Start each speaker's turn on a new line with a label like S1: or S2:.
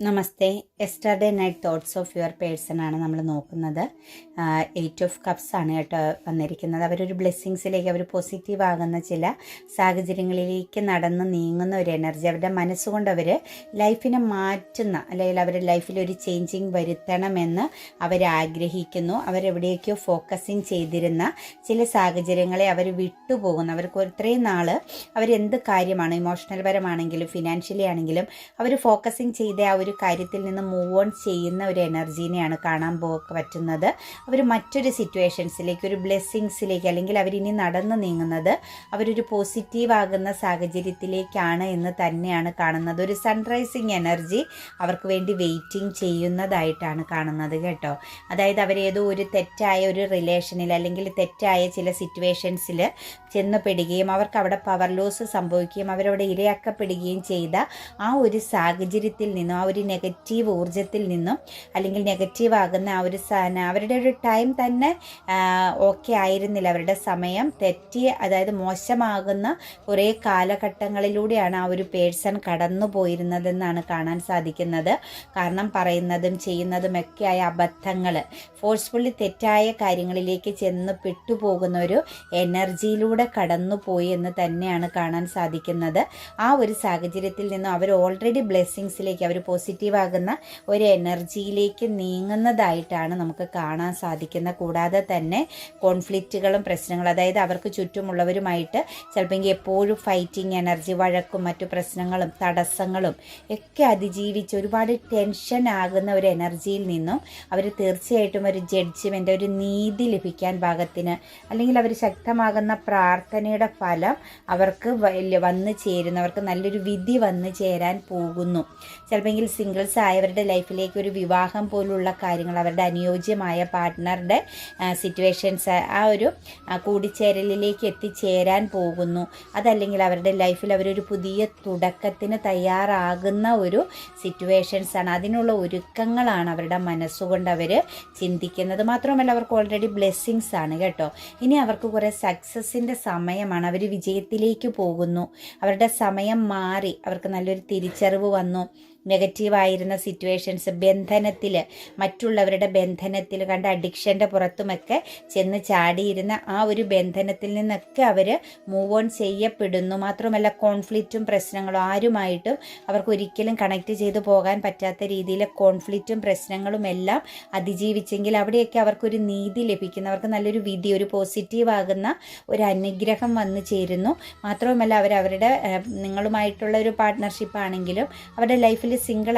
S1: Namaste. Yesterday night thoughts of your person ആണ് നമ്മൾ നോക്കുന്നത്. 8 ഓഫ് കപ്സ് ആണ് കേട്ടോ വന്നിരിക്കുന്നത്. അവരൊരു ബ്ലെസ്സിങ്സിലേക്ക്, അവർ പോസിറ്റീവ് ആകുന്ന ചില സാഹചര്യങ്ങളിലേക്ക് നടന്ന് നീങ്ങുന്ന ഒരു എനർജി. അവരുടെ മനസ്സുകൊണ്ട് അവർ ലൈഫിനെ മാറ്റുന്ന, അല്ലെങ്കിൽ അവരുടെ ലൈഫിൽ ഒരു ചേഞ്ചിങ് വരുത്തണമെന്ന് അവരാഗ്രഹിക്കുന്നു. അവരെവിടേക്കോ ഫോക്കസിങ് ചെയ്തിരുന്ന ചില സാഹചര്യങ്ങളെ അവർ വിട്ടുപോകുന്നു. അവർക്ക് ഇത്രയും നാൾ അവരെന്ത് കാര്യമാണ്, ഇമോഷണൽ പരമാണെങ്കിലും ഫിനാൻഷ്യലി ആണെങ്കിലും അവർ ഫോക്കസിങ് ചെയ്ത ആ ഒരു കാര്യത്തിൽ നിന്ന് മൂവ് ഓൺ ചെയ്യുന്ന ഒരു എനർജീനെയാണ് കാണാൻ പറ്റുന്നത്. അവർ മറ്റൊരു സിറ്റുവേഷൻസിലേക്ക്, ഒരു ബ്ലെസ്സിങ്സിലേക്ക്, അല്ലെങ്കിൽ അവരിനി നടന്നു നീങ്ങുന്നത് അവരൊരു പോസിറ്റീവ് ആകുന്ന സാഹചര്യത്തിലേക്കാണ് എന്ന് തന്നെയാണ് കാണുന്നത്. ഒരു സൺറൈസിങ് എനർജി അവർക്ക് വേണ്ടി വെയിറ്റിംഗ് ചെയ്യുന്നതായിട്ടാണ് കാണുന്നത് കേട്ടോ. അതായത് അവരേതോ ഒരു തെറ്റായ ഒരു റിലേഷനിൽ, അല്ലെങ്കിൽ തെറ്റായ ചില സിറ്റുവേഷൻസിൽ ചെന്നുപെടുകയും അവർക്ക് അവിടെ പവർ ലോസ് സംഭവിക്കുകയും അവരവിടെ ഇരയാക്കപ്പെടുകയും ചെയ്ത ആ ഒരു സാഹചര്യത്തിൽ നിന്നും, ആ ഒരു നെഗറ്റീവ് ഊർജ്ജത്തിൽ നിന്നും, അല്ലെങ്കിൽ നെഗറ്റീവ് ആകുന്ന ആ ഒരു അവരുടെ ഒരു ടൈം തന്നെ ഓക്കെ ആയിരുന്നില്ല. അവരുടെ സമയം തെറ്റി, അതായത് മോശമാകുന്ന കുറേ കാലഘട്ടങ്ങളിലൂടെയാണ് ആ ഒരു പേഴ്സൺ കടന്നു പോയിരുന്നതെന്നാണ് കാണാൻ സാധിക്കുന്നത്. കാരണം പറയുന്നതും ചെയ്യുന്നതുമൊക്കെയായ അബദ്ധങ്ങൾ, ഫോഴ്സ്ഫുള്ളി തെറ്റായ കാര്യങ്ങളിലേക്ക് ചെന്ന് പെട്ടുപോകുന്ന ഒരു എനർജിയിലൂടെ കടന്നുപോയി എന്ന് തന്നെയാണ് കാണാൻ സാധിക്കുന്നത്. ആ ഒരു സാഹചര്യത്തിൽ നിന്നും അവർ ഓൾറെഡി ബ്ലെസ്സിങ്സിലേക്ക്, അവർ പോസിറ്റീവ് ആകുന്ന ഒരു എനർജിയിലേക്ക് നീങ്ങുന്നതായിട്ടാണ് നമുക്ക് കാണാൻ സാധിക്കുന്നത്. കൂടാതെ തന്നെ കോൺഫ്ലിക്റ്റുകളും പ്രശ്നങ്ങളും, അതായത് അവർക്ക് ചുറ്റുമുള്ളവരുമായിട്ട് ചിലപ്പോൾ എപ്പോഴും ഫൈറ്റിംഗ് എനർജി, വഴക്കും മറ്റു പ്രശ്നങ്ങളും തടസ്സങ്ങളും ഒക്കെ അതിജീവിച്ച് ഒരുപാട് ടെൻഷൻ ആകുന്ന ഒരു എനർജിയിൽ നിന്നും അവർ തീർച്ചയായിട്ടും ഒരു ജഡ്ജ്മെൻ്റ്, ഒരു നീതി ലഭിക്കാൻ പാകത്തിന്, അല്ലെങ്കിൽ അവർ ശക്തമാകുന്ന പ്രാർത്ഥനയുടെ ഫലം അവർക്ക് വന്നു ചേരുന്നു, അവർക്ക് നല്ലൊരു വിധി വന്നു ചേരാൻ പോകുന്നു. ചിലപ്പോൾ സിംഗിൾസ് ആയവരുടെ ലൈഫിലേക്ക് ഒരു വിവാഹം പോലുള്ള കാര്യങ്ങൾ, അവരുടെ അനുയോജ്യമായ പാർട്ട്ണറുടെ സിറ്റുവേഷൻസ്, ആ ഒരു കൂടിച്ചേരലിലേക്ക് എത്തിച്ചേരാൻ പോകുന്നു. അതല്ലെങ്കിൽ അവരുടെ ലൈഫിൽ അവരൊരു പുതിയ തുടക്കത്തിന് തയ്യാറാകുന്ന ഒരു സിറ്റുവേഷൻസാണ്, അതിനുള്ള ഒരുക്കങ്ങളാണ് അവരുടെ മനസ്സുകൊണ്ട് അവർ ചിന്തിക്കുന്നത്. മാത്രമല്ല അവർക്ക് ഓൾറെഡി ബ്ലെസ്സിങ്സ് ആണ് കേട്ടോ. ഇനി അവർക്ക് കുറേ സക്സസിൻ്റെ സമയമാണ്, അവർ വിജയത്തിലേക്ക് പോകുന്നു. അവരുടെ സമയം മാറി, അവർക്ക് നല്ലൊരു തിരിച്ചറിവ് വന്നു. നെഗറ്റീവായിരുന്ന സിറ്റുവേഷൻസ്, ബന്ധനത്തിൽ, മറ്റുള്ളവരുടെ ബന്ധനത്തിൽ കണ്ട അഡിക്ഷൻ്റെ പുറത്തുമൊക്കെ ചെന്ന് ചാടിയിരുന്ന ആ ഒരു ബന്ധനത്തിൽ നിന്നൊക്കെ അവർ മൂവ് ഓൺ ചെയ്യപ്പെടുന്നു. മാത്രമല്ല കോൺഫ്ലിക്റ്റും പ്രശ്നങ്ങളും, ആരുമായിട്ടും അവർക്ക് ഒരിക്കലും കണക്ട് ചെയ്തു പോകാൻ പറ്റാത്ത രീതിയിൽ കോൺഫ്ലിക്റ്റും പ്രശ്നങ്ങളും എല്ലാം അതിജീവിച്ചെങ്കിൽ അവിടെയൊക്കെ അവർക്കൊരു നീതി ലഭിക്കുന്നു. അവർക്ക് നല്ലൊരു വിധി, ഒരു പോസിറ്റീവ് ആകുന്ന ഒരു അനുഗ്രഹം വന്നു ചേരുന്നു. മാത്രവുമല്ല അവരുടെ നിങ്ങളുമായിട്ടുള്ള ഒരു പാർട്ട്ണർഷിപ്പ് ആണെങ്കിലും അവരുടെ ലൈഫിൽ സിംഗിൾ